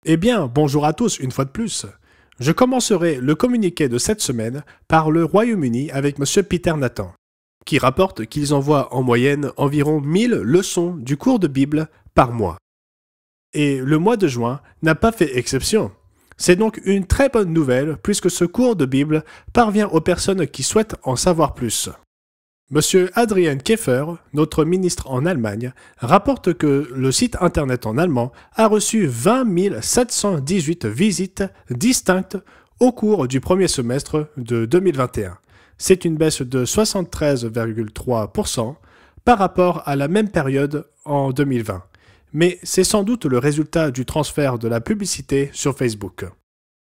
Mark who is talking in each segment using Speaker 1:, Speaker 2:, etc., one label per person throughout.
Speaker 1: Eh bien, bonjour à tous une fois de plus. Je commencerai le communiqué de cette semaine par le Royaume-Uni avec M. Peter Nathan, qui rapporte qu'ils envoient en moyenne environ 1000 leçons du cours de Bible par mois. Et le mois de juin n'a pas fait exception. C'est donc une très bonne nouvelle puisque ce cours de Bible parvient aux personnes qui souhaitent en savoir plus. Monsieur Adrian Keffer, notre ministre en Allemagne, rapporte que le site internet en allemand a reçu 20 718 visites distinctes au cours du premier semestre de 2021. C'est une baisse de 73,3% par rapport à la même période en 2020. Mais c'est sans doute le résultat du transfert de la publicité sur Facebook.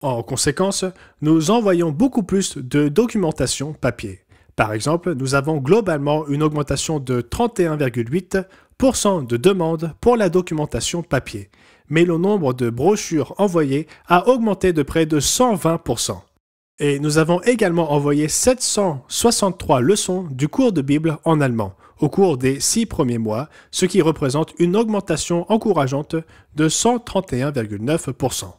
Speaker 1: En conséquence, nous envoyons beaucoup plus de documentation papier. Par exemple, nous avons globalement une augmentation de 31,8% de demandes pour la documentation papier, mais le nombre de brochures envoyées a augmenté de près de 120%. Et nous avons également envoyé 763 leçons du cours de Bible en allemand au cours des 6 premiers mois, ce qui représente une augmentation encourageante de 131,9%.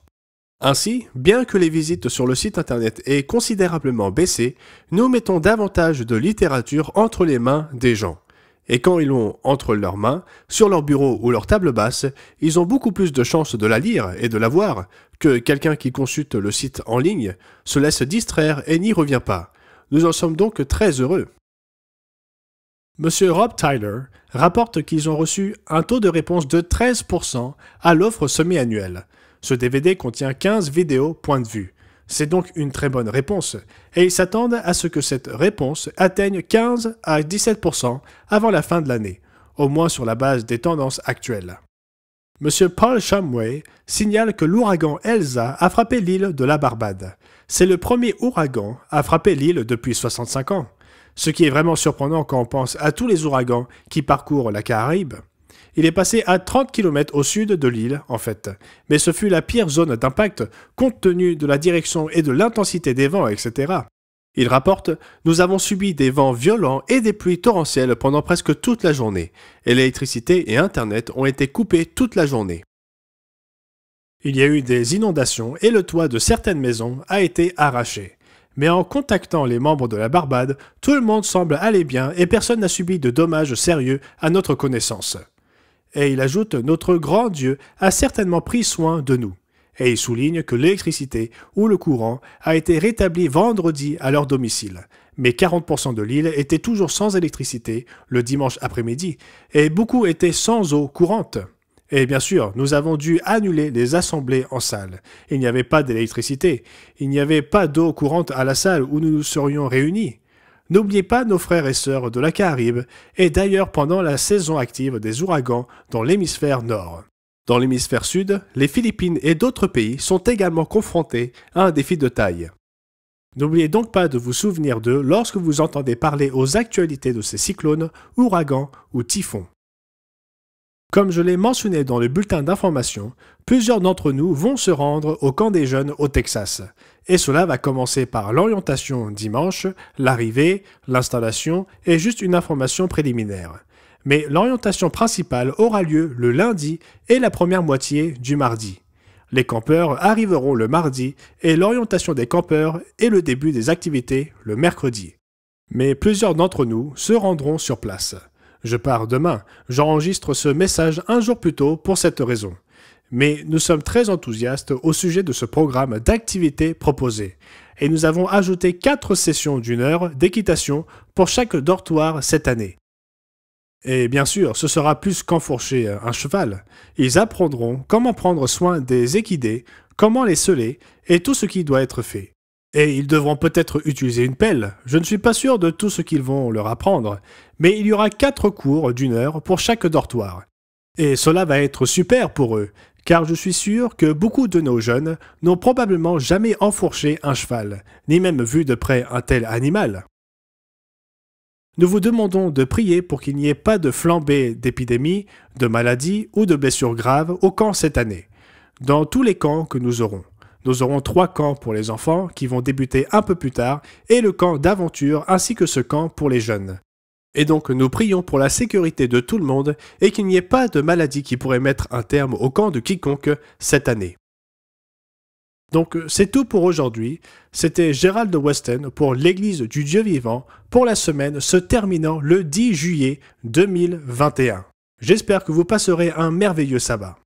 Speaker 1: Ainsi, bien que les visites sur le site internet aient considérablement baissé, nous mettons davantage de littérature entre les mains des gens. Et quand ils l'ont entre leurs mains, sur leur bureau ou leur table basse, ils ont beaucoup plus de chances de la lire et de la voir que quelqu'un qui consulte le site en ligne, se laisse distraire et n'y revient pas. Nous en sommes donc très heureux. Monsieur Rob Tyler rapporte qu'ils ont reçu un taux de réponse de 13% à l'offre semi-annuelle. Ce DVD contient 15 vidéos point de vue. C'est donc une très bonne réponse, et ils s'attendent à ce que cette réponse atteigne 15 à 17% avant la fin de l'année, au moins sur la base des tendances actuelles. Monsieur Paul Shumway signale que l'ouragan Elsa a frappé l'île de la Barbade. C'est le premier ouragan à frapper l'île depuis 65 ans, ce qui est vraiment surprenant quand on pense à tous les ouragans qui parcourent la Caraïbe. Il est passé à 30 km au sud de l'île, en fait, mais ce fut la pire zone d'impact compte tenu de la direction et de l'intensité des vents, etc. Il rapporte « Nous avons subi des vents violents et des pluies torrentielles pendant presque toute la journée, et l'électricité et Internet ont été coupés toute la journée. Il y a eu des inondations et le toit de certaines maisons a été arraché. Mais en contactant les membres de la Barbade, tout le monde semble aller bien et personne n'a subi de dommages sérieux à notre connaissance. » Et il ajoute « Notre grand Dieu a certainement pris soin de nous ». Et il souligne que l'électricité ou le courant a été rétabli vendredi à leur domicile. Mais 40% de l'île était toujours sans électricité le dimanche après-midi et beaucoup étaient sans eau courante. Et bien sûr, nous avons dû annuler les assemblées en salle. Il n'y avait pas d'électricité, il n'y avait pas d'eau courante à la salle où nous nous serions réunis. N'oubliez pas nos frères et sœurs de la Caraïbe, et d'ailleurs pendant la saison active des ouragans dans l'hémisphère nord. Dans l'hémisphère sud, les Philippines et d'autres pays sont également confrontés à un défi de taille. N'oubliez donc pas de vous souvenir d'eux lorsque vous entendez parler aux actualités de ces cyclones, ouragans ou typhons. Comme je l'ai mentionné dans le bulletin d'information, plusieurs d'entre nous vont se rendre au camp des jeunes au Texas. Et cela va commencer par l'orientation dimanche, l'arrivée, l'installation et juste une information préliminaire. Mais l'orientation principale aura lieu le lundi et la première moitié du mardi. Les campeurs arriveront le mardi et l'orientation des campeurs et le début des activités le mercredi. Mais plusieurs d'entre nous se rendront sur place. Je pars demain, j'enregistre ce message un jour plus tôt pour cette raison. Mais nous sommes très enthousiastes au sujet de ce programme d'activités proposé. Et nous avons ajouté 4 sessions d'1 heure d'équitation pour chaque dortoir cette année. Et bien sûr, ce sera plus qu'enfourcher un cheval. Ils apprendront comment prendre soin des équidés, comment les seller et tout ce qui doit être fait. Et ils devront peut-être utiliser une pelle, je ne suis pas sûr de tout ce qu'ils vont leur apprendre, mais il y aura 4 cours d'1 heure pour chaque dortoir. Et cela va être super pour eux, car je suis sûr que beaucoup de nos jeunes n'ont probablement jamais enfourché un cheval, ni même vu de près un tel animal. Nous vous demandons de prier pour qu'il n'y ait pas de flambée d'épidémies, de maladies ou de blessures graves au camp cette année, dans tous les camps que nous aurons. Nous aurons 3 camps pour les enfants qui vont débuter un peu plus tard et le camp d'aventure ainsi que ce camp pour les jeunes. Et donc nous prions pour la sécurité de tout le monde et qu'il n'y ait pas de maladie qui pourrait mettre un terme au camp de quiconque cette année. Donc c'est tout pour aujourd'hui. C'était Gérald de Westen pour l'Église du Dieu vivant pour la semaine se terminant le 10 juillet 2021. J'espère que vous passerez un merveilleux sabbat.